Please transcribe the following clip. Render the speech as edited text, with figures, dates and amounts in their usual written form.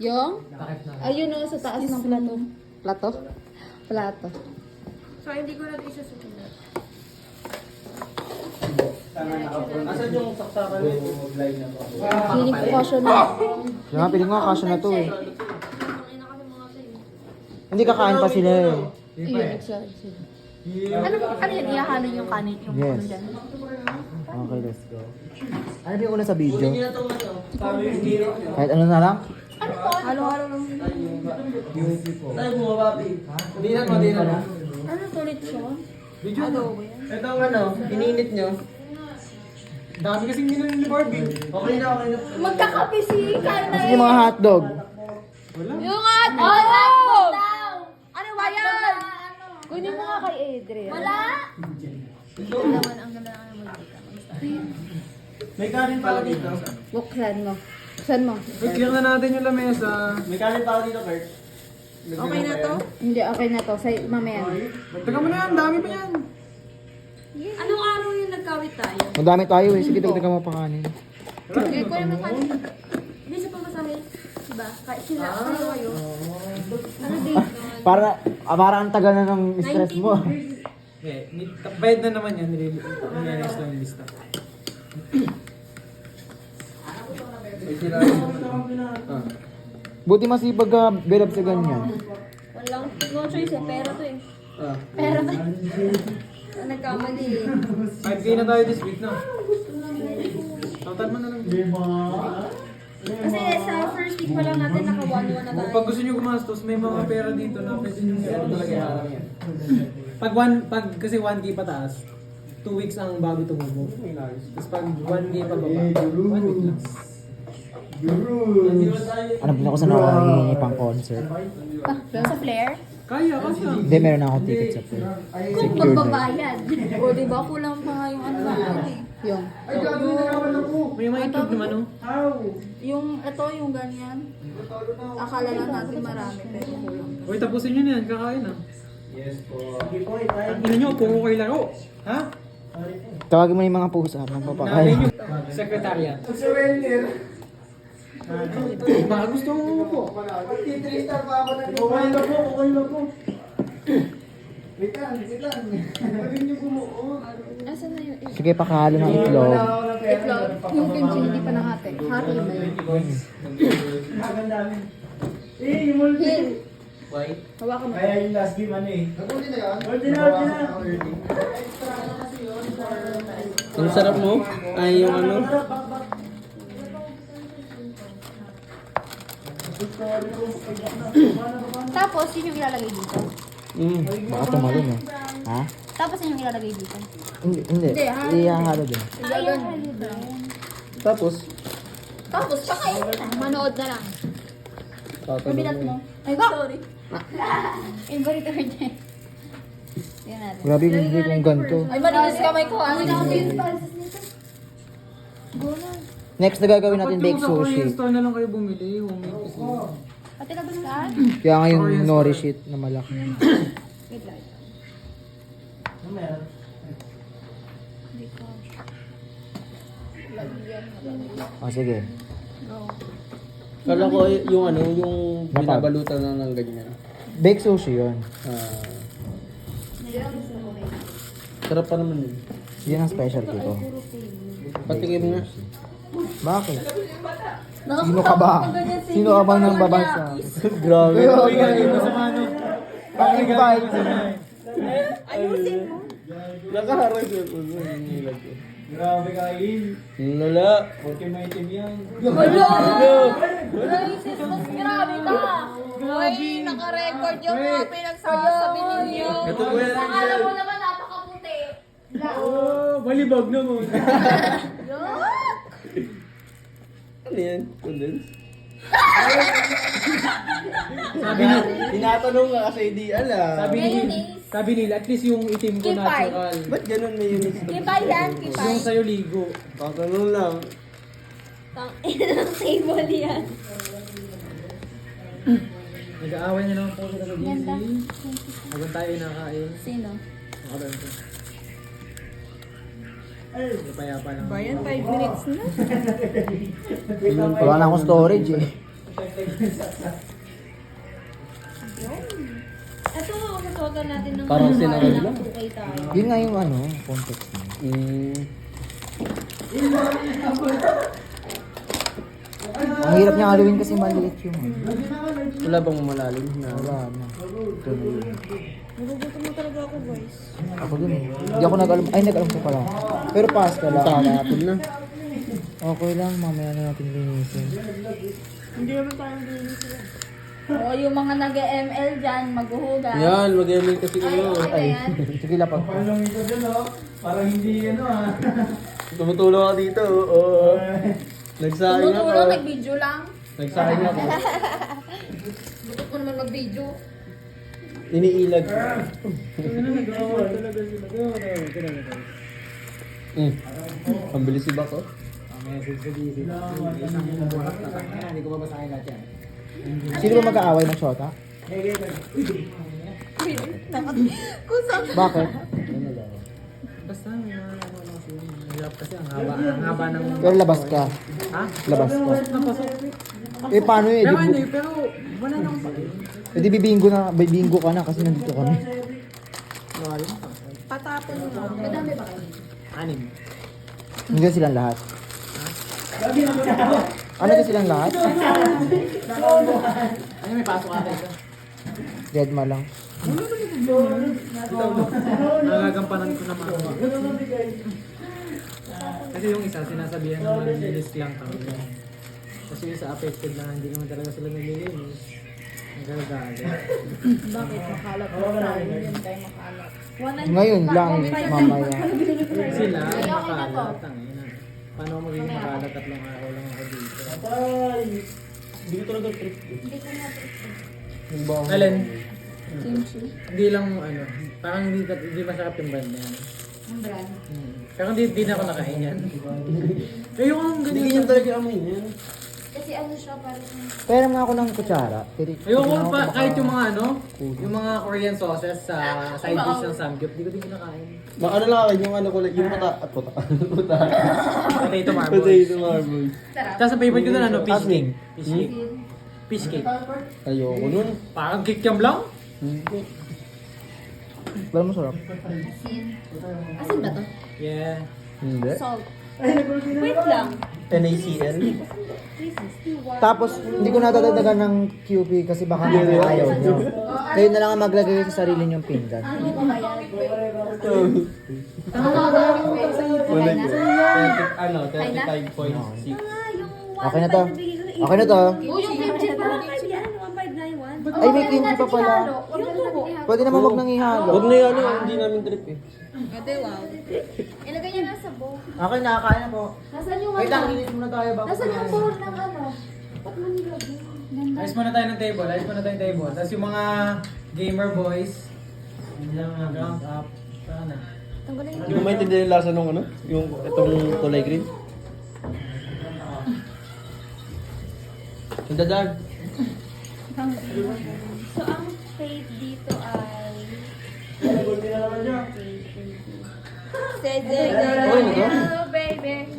Yung? Ayun o, sa taas ng plato. Plato? Plato. So, hindi ko na ito isasulat. Asan yung saksakan nito? Feeling ko kasya na. Kaya nga, piling ko nga kasya na to eh. Ang ina kasi mga ito eh. Hindi kakain pa sila eh. Ayun, nagsasabi sila. Ano yan? Ihahalo yung kanin, yung Yes. ano dyan? Okay, let's go. Ano ba yung una sa video? Kahit ano na lang? Halo-halo lang. Tayo bumaba, Hindi na. Ano to ulit siya? Video na. Ito ang ano, ininit nyo. Dami kasing ginawin ni Barbie. Okay na. Magkakape si Carla Sige mga hotdog. Yung ato! Ano ba yan? Kunin mo nga kay Adrian. Wala! Naman ang ganda ng May kanin pala dito. Buksan mo. Buksan mo. I-clear na natin yung lamesa. May kanin pala dito, Kurt. Okay na to? Hindi, okay na to. Sa mamaya. Teka mo na yan, dami pa yan. Anong araw yung nagkawit tayo? Madami tayo eh. Sige, dagdagan mo pa kanin. Eh, kuya mo kanin. Hindi sa pamasahe. Diba? Sila, kayo. Ano date? Para ang tagal na ng stress mo. Eh, bayad na naman yan. Nililis lang yung lista. Buti masipag ka, Belab sa ganyan. Walang no choice eh. Pera to eh. Pera to. Nagkamali eh. 5K na tayo this week na. Total mo na lang. Kasi sa first week pa lang natin naka 1-1 na tayo. Pag gusto nyo gumastos, may mga pera dito na pwede nyo talaga harang yan. Pag kasi 1K pataas, 2 weeks ang bago tumubo. Tapos pag 1K pa baba, 1 week lang. Ano ba ako sa nakahingi pang concert? Sa Flair? Kaya kasi. Hindi, meron akong ticket sa Pearl. Kung Secured na. magbabayad. O diba kulang pa nga yung ano natin eh. Yung. May mga itlog naman oh. Yung ito, yung ganyan. Akala lang natin marami pero kulang. Uy, tapusin nyo na yan, kakain ah. Yes po. Ang ina nyo, puro kayo laro. Ha? Tawagin mo na yung mga pusa. Nanay Magpapakain. nyo. Secretariat. Baka gusto mo po. Mag-3-star pa ako na okay na po. Wait lang. Pwede niyo bumuo. Asan na yung Sige, pakahalo ng itlog. itlog? Yung kimchi, hindi pa nakate. Hati ba yun? Maganda namin. Yung multi. Hill. Hawakan mo. Kaya yung last game ano eh. Nag-ulti na yan? Ulti na. Ang sarap mo? Ay, yung ano? Tapos, yun yung ilalagay dito. Baka tumalon eh. Ha? Tapos, yun yung ilalagay dito. Hindi. Ihahalo din. Ayun. Tapos? Tapos, pakain na. Manood na lang. Kabilat mo. Ay, sorry. Inventory din. Yan natin. Grabe yung hindi kong ganito. Ay, malinis kamay ko ah. Next na gagawin natin baked sushi. Store na lang kayo bumili. Homemade kasi. Pati na ba saan? Kaya nga yung nori sheet na malaki. Wait lang. Ano meron? Sige. Kala ko yung ano, yung Napag. binabalutan na ng ganyan. Baked sushi yun. Sarap pa naman yun. Yun ang specialty ko. Patikim nga. Bakit? Sino ka ba? Sino ka bang nang babasa? Grabe. Bakit ba? Ayusin mo. Nakaharap yun. Nilag ko. Grabe kain. Lala. Porque may itim yan. Raisis, mas grabe ka. Uy, naka-record yung mga pinagsasabi ninyo. Ito po yan. Alam mo naman, napakaputi. Oh, malibag naman. Ano yan? Condense? Sabi ni, Tinatanong nga kasi di alam. sabi nila, at least yung itim ko Kipay. natural. Ba't ganun mayonnaise? Kipay yan, kipay. Yung sa'yo ligo. Tatanong lang. Tang ina ng table yan. Nag-aaway niya naman po kita sa Ganda. busy. Habang tayo nakain. Sino? Makalan ko. Napayapa lang. Bayan, 5 minutes na. Wala na akong storage eh. Ito nga, kasuotan natin ng Parang sinarad lang. Okay tayo. Yun nga yung ano, context mo. Ang hirap niya haluin kasi maliit yung ano. Wala bang malalim na? Wala na. Nagugutom na talaga ako, guys. Ako din eh. Hindi ako nag-alam. Ay, nag-alam ko pala. Pero pasta lang. Tatapon na. Okay lang, mamaya na natin linisin. Hindi naman tayo linisin. O, yung mga nag-ML dyan, maghuhugas. Yan, mag-email kasi kayo. Ay, sige lapag. Parang ito dyan, oh. Parang hindi ano ah. Tumutulong ako dito. Oo. Nagsahin ako. Tumutulong, nag-video lang. Nagsahin ako. Gusto ko naman mag-video. Iniilag. Ang bilis si Bako. Message sa GC. Isang buhat na tanga. Hindi ko babasahin lahat yan. Sino ba mag-aaway ng shota? Bakit? Basta, ano kasi yun. Hirap kasi ang haba ng... Pero labas ka. Ha? Labas ka. Pasok na pasok. Eh, paano yun? Pero Eh, hindi, pero wala nang bakit. di bibinggo ka na kasi nandito kami. Patapon mo nga. Madami ba kayo? 6. Hindi silang lahat. Ano ka silang lahat? Ano may pasok ata isa? Deadma lang. Nagagampanan ko naman. Kasi yung isa, sinasabihan naman nililis lang kami. Kasi yung isa affected na hindi naman talaga sila nililinis. Nagagalit. Bakit? Makalat na tayo. Yun tayo makalat. Ngayon lang, mamaya. Sila, Ay, okay na to. makalat. Tangina. Paano magiging makalat? 3 araw lang ako dito. Hindi ko talaga trip. Yung bong. Alin? Hindi lang ano, parang hindi masarap yung brand na yan. Ang brand. Pero hindi na ako nakain yan. Ayoko ang Hindi ganyan. ganyan talaga amoy niyan. Kasi ano siya, parang... Pera mo ako ng kutsara. Ayoko pa, kahit yung mga ano, yung mga Korean sauces sa side dish ng samgyup, di ko din kinakain. Ano lang akin, yung ano ko lang, yung puta. Puta. Potato marbles. Potato marbles. Sarap. Tapos ang favorite ko na ano, fish Asin. cake. Fish cake. Fish cake. Ayoko nun. Parang kikiam lang. Wala mo sarap. Asin. Asin ba to? Yeah. Hindi. Salt. Wait lang. NaCl. Tapos, hindi ko nadadagdagan ng QP kasi baka Hindi. ayaw nyo. Kayo na lang ang maglagay sa sarili nyong pinggan. Ano ba kaya? Wala ko. 35.6. Okay na to. Okay na to. Oh, yung kimchi pa. 1591. Ay, may kimchi pa pala. Yung tubo. Pwede naman wag nang ihalo. Huwag na yan, hindi namin trip eh. Ilagay niya na sa bowl. Okay, nakakain na po. Nasaan yung Wait lang, ano? linis muna tayo bago Nasaan yung kumain. bowl ng ano? Ba't mo nilagay? Ganda. Ayos muna tayo ng table. Ayos muna tayo ng table. Tapos yung mga gamer boys, hindi lang mga ground up. Saan na? Hindi ko maintindihan yung lasa nung ano, yung itong kulay green. Yung dadag. So, ang fate dito ay... Say, Okay na to? Hello, baby.